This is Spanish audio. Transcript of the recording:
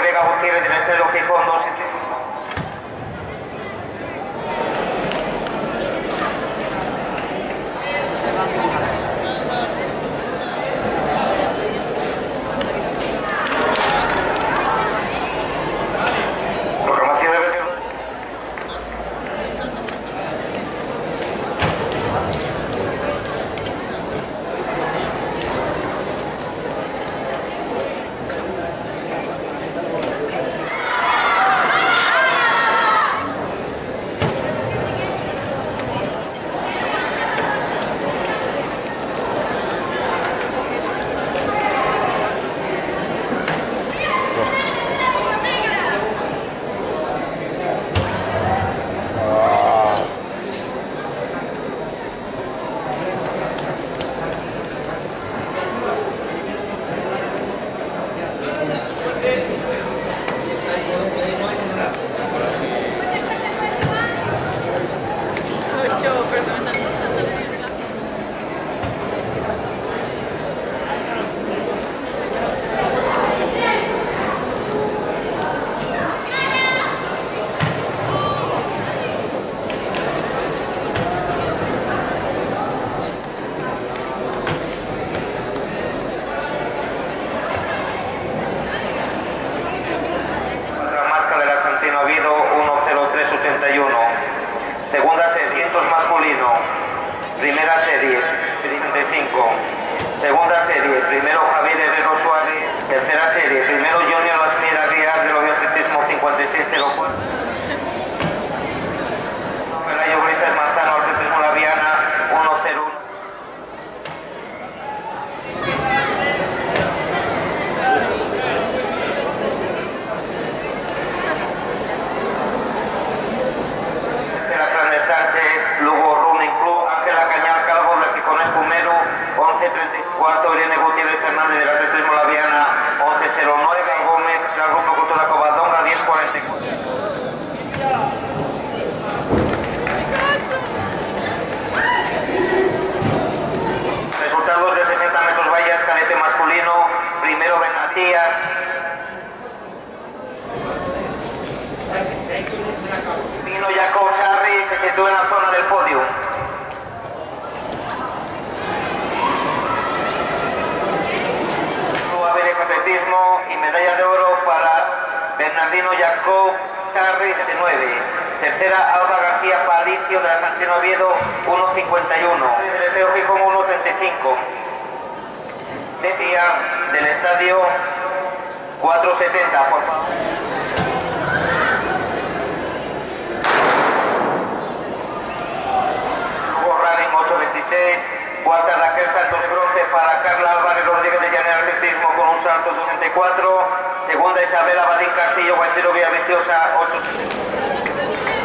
Vega Gutiérrez del Estadio Gijón 2. Segunda serie, masculino. Primera serie, 35. Segunda serie, primero Javier Herrero Suárez. Tercera serie, primero Junior Lasmira Guías del Atletismo 5604. Pelayo Grises Manzano, Atletismo La Viana 101. Lugo Running Club, Ángela Cañar Calvo, La Quijona Espumero, 1134, Irene Gutiérrez Fernández del Atletismo La Viana, 1109, Gómez, la Grupo Cultura Covadonga, 1044. Resultados de 60 metros vallas, cadete masculino, primero Benatías. Pino Jacob Sarri se sitúa en la zona del podio. Atletismo y medalla de oro para Bernardino Jacob Sarri 79. Tercera Alba García Palicio de la Santino Oviedo 1.51. Del Estadio Gijón 1.35. Decía del estadio 4.70, por favor. Cuarta Raquel Santos de bronce para Carla Álvarez Rodríguez de Llanera Atletismo con un salto 64. Segunda Isabel Abadín Castillo, Guantero Villaviciosa 8.